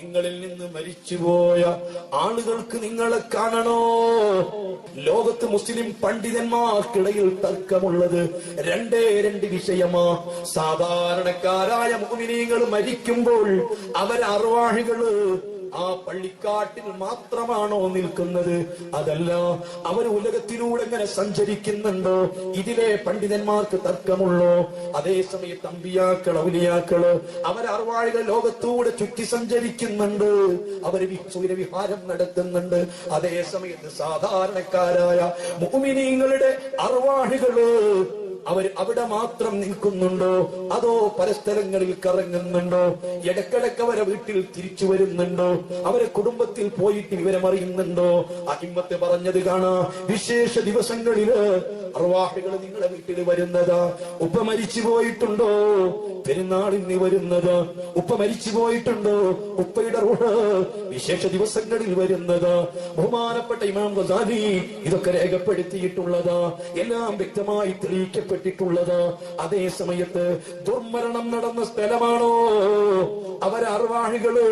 നിങ്ങളിൽ നിന്ന് മരിച്ചുപോയ ആളുകൾക്ക് നിങ്ങളെ കാണണോ? ലോകത്ത് മുസ്ലിം പണ്ഡിതന്മാർക്കിടയിൽ തർക്കമുള്ളത് രണ്ട് വിഷയമാ. സാധാരണക്കാരായ മുഅ്മിനീങ്ങൾ മരിക്കുമ്പോൾ അർവാഹികള് ആ പള്ളിക്കാട്ടിൽ മാത്രമാണോ നിൽക്കുന്നത്? അതല്ല, അവർ ഉലകത്തിലൂടെ എങ്ങനെ സഞ്ചരിക്കുന്നുണ്ടോ? ഇതിലെ പണ്ഡിതന്മാർക്ക് തർക്കമുള്ളോ? അതേസമയത്ത് അമ്പിയാക്കൾ, ഔലിയാക്കള് അർവാഹികൾ ലോകത്തൂടെ ചുറ്റി സഞ്ചരിക്കുന്നുണ്ട്, അവർ സൂര്യവിഹാരം നടത്തുന്നുണ്ട്. അതേസമയത്ത് സാധാരണക്കാരായ മുഅ്മിനീങ്ങളുടെ അർവാഹികള് അവിടെ മാത്രം നിൽക്കുന്നുണ്ടോ? അതോ പല സ്ഥലങ്ങളിൽ കറങ്ങുന്നുണ്ടോ? ഇടക്കിടക്ക് അവരെ വീട്ടിൽ തിരിച്ചു വരുന്നുണ്ടോ? അവരെ കുടുംബത്തിൽ പോയിട്ട് വിവരമറിയുന്നുണ്ടോ? അഹിമ്മത്ത് പറഞ്ഞത് കാണാ, വിശേഷ ദിവസങ്ങളില് അർവാഹികൾ നിങ്ങളെ വീട്ടിൽ വരുന്നതാ. ഉപ്പ മരിച്ചു പോയിട്ടുണ്ടോ? പെരുന്നാളിന് വരുന്നത്. ഉപ്പ മരിച്ചു പോയിട്ടുണ്ടോ? ഉപ്പയുടെ റൂഹ് വിശേഷ ദിവസങ്ങളിൽ വരുന്നത്. ബഹുമാനപ്പെട്ട ഇമാം ഗസാലി ഇതൊക്കെ രേഖപ്പെടുത്തിയിട്ടുള്ളതാ, എല്ലാം വ്യക്തമായി തെളിയിക്കപ്പെട്ടിട്ടുള്ളത്. അതേ സമയത്ത് ദുർമരണം നടന്ന സ്ഥലമാണോ അർവാഹികള്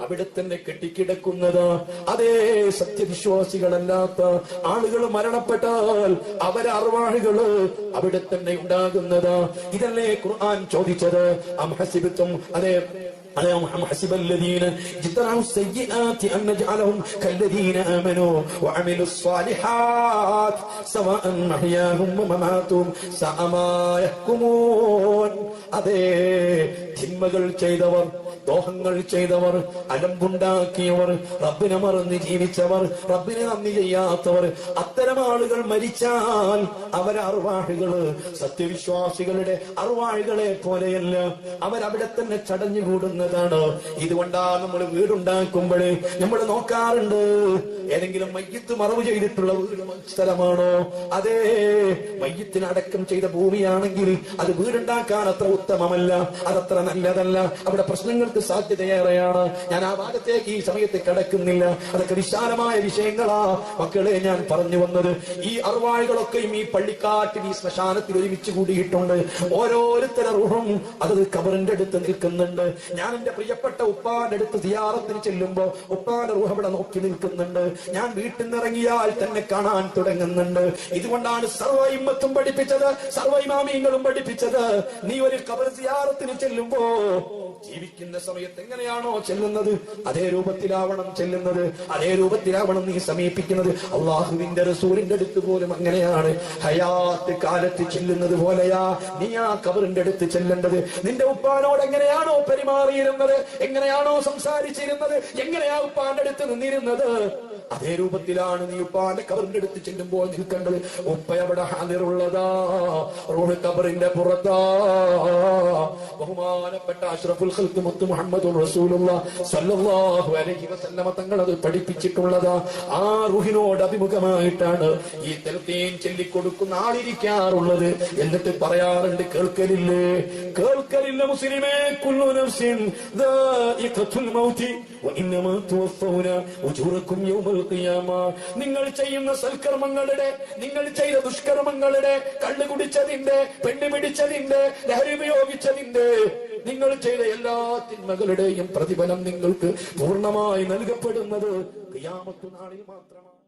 അവിടെ തന്നെ കെട്ടിക്കിടക്കുന്നത്? അതേ, സത്യവിശ്വാസികളല്ലാത്ത ആളുകൾ മരണപ്പെട്ടാൽ അർവാഹികള് അവിടെ തന്നെ ഉണ്ടാകുന്നത്. ഇതല്ലേ ഖുർആൻ ചോദിച്ചത്? അം ഹസിബതും, അതേ أم حسب الذين اجترحوا السيئات أن نجعلهم كالذين آمنوا وعملوا الصالحات سواء محياهم ومماتهم ساء ما يحكمون. അതേ, തിന്മകൾ ചെയ്തവർ, ദോഹങ്ങൾ ചെയ്തവർ, അലമ്പുണ്ടാക്കിയവർ, റബ്ബിനെ മറന്ന് ജീവിച്ചവർ, റബ്ബിനെ നന്ദി ചെയ്യാത്തവർ, അത്തരം ആളുകൾ മരിച്ചാൽ അർവാഹികള് സത്യവിശ്വാസികളുടെ അർവാഹികളെ പോലെയല്ല, അവരവിടെ തന്നെ ചടഞ്ഞുകൂടുന്നതാണ്. ഇതുകൊണ്ടാണ് നമ്മൾ വീടുണ്ടാക്കുമ്പോൾ നമ്മൾ നോക്കാറുണ്ട്, ഏതെങ്കിലും മയ്യത്ത് മറവ് ചെയ്തിട്ടുള്ള സ്ഥലമാണോ? അതേ, മയ്യത്തിന് അടക്കം ചെയ്ത ഭൂമിയാണെങ്കിൽ അത് വീടുണ്ടാക്കാൻ അത്ര ഉത്തമമല്ല, അതത്ര നല്ലതല്ല. അവിടെ പ്രശ്നങ്ങൾക്ക് സാധ്യതയേറെയാണ്. ഞാൻ ആ ഭാഗത്തേക്ക് ഈ സമയത്ത് കിടക്കുന്നില്ല, അതൊക്കെ വിശാലമായ വിഷയങ്ങളാ മക്കളെ. ഞാൻ പറഞ്ഞു വന്നത്, ഈ അർവാഹികളൊക്കെയും ഈ പള്ളിക്കാട്ടിൽ, ഈ ശ്മശാനത്തിൽ ഒരുമിച്ച് കൂടിയിട്ടുണ്ട്. ഓരോരുത്തരുടെ റൂഹും അതത് ഖബറിന്റെ അടുത്ത് നിൽക്കുന്നുണ്ട്. ഞാൻ എന്റെ പ്രിയപ്പെട്ട ഉപ്പാന്റെ അടുത്ത് സിയാറത്തിന് ചെല്ലുമ്പോ ഉപ്പാന്റെ റൂഹ് അവിടെ നോക്കി നിൽക്കുന്നുണ്ട്. ഞാൻ വീട്ടിൽ നിന്ന് ഇറങ്ങിയാൽ തന്നെ കാണാൻ തുടങ്ങുന്നുണ്ട്. ഇതുകൊണ്ടാണ് സർവ്വ ഇമ്മത്തും പഠിപ്പിച്ചത്, സർവ്വ ഇമാമിയങ്ങളും പഠിപ്പിച്ചത്, നീ ഒരു ഖബർ സിയാറത്തിന് ചെല്ലുമ്പോ ജീവിക്കുന്ന സമയത്ത് എങ്ങനെയാണോ ചെല്ലുന്നത് അതേ രൂപത്തിലാവണം ചെല്ലുന്നത്, അതേ രൂപത്തിലാവണം നീ സമീപിക്കുന്നത്. അള്ളാഹുവിന്റെ റസൂലിന്റെ അടുത്ത് പോലും അങ്ങനെയാണ്. ഹയാത്ത് കാലത്ത് ചെല്ലുന്നത് പോലെയാ നീ ആ ഖബറിന്റെ അടുത്ത് ചെല്ലേണ്ടത്. നിന്റെ ഉപ്പാനോട് എങ്ങനെയാണോ പെരുമാറിയിരുന്നത്, എങ്ങനെയാണോ സംസാരിച്ചിരുന്നത്, എങ്ങനെയാ ഉപ്പാന്റെ അടുത്ത് നിന്നിരുന്നത്, അതേ രൂപത്തിലാണ് നീ ഉപ്പാന്റെ ഖബറിന്റെ അടുത്ത് ചെല്ലുമ്പോൾ നിൽക്കേണ്ടത്. ഉപ്പ അവിടെ ഹാദിറുള്ളതാ, റൂഹ് ഖബറിന്റെ പുറത്താ. ബഹുമാനപ്പെട്ട അഷ്റഫുൽ ഖൽഖ് മുത്ത് മുഹമ്മദുർ റസൂലുള്ളാഹി സ്വല്ലല്ലാഹു അലൈഹി വസല്ലമ തങ്ങൾ അത് പഠിപ്പിച്ചിട്ടുള്ളതാ. ആ റൂഹിനോട് അഭിമുഖമായിട്ടാണ് ഈ തൽഖീൻ ചൊല്ലിക്കൊടുക്കുന്ന ആളിരിക്കാറുള്ളത്. എന്നിട്ട് പറയാറുണ്ട്, കേൾക്കലില്ലേ, കേൾക്കലില്ല മുസ്ലിമേ, കുല്ലു നഫ്സിൻ ദാഇഖത്തുൽ മൗതി വഇന്നമാ തുവഫൗന ഉജൂറക്കും യൗമൽ ഖിയാമ. നിങ്ങൾ ചെയ്യുന്ന സൽക്കർമ്മങ്ങളുടെ, നിങ്ങൾ ചെയ്ത ദുഷ്കർമ്മങ്ങളുടെ, കള്ളു കുടിച്ചതിന്റെ, പെണ്ണ് പിടിച്ചതിന്റെ, ലഹരി ഉപയോഗിച്ചതിന്റെ, നിങ്ങൾ ചെയ്ത എല്ലാ തിന്മകളുടെയും പ്രതിഫലം നിങ്ങൾക്ക് പൂർണ്ണമായി നൽകപ്പെടുന്നത് ഖിയാമത്ത് നാളിൽ മാത്രമാണ്.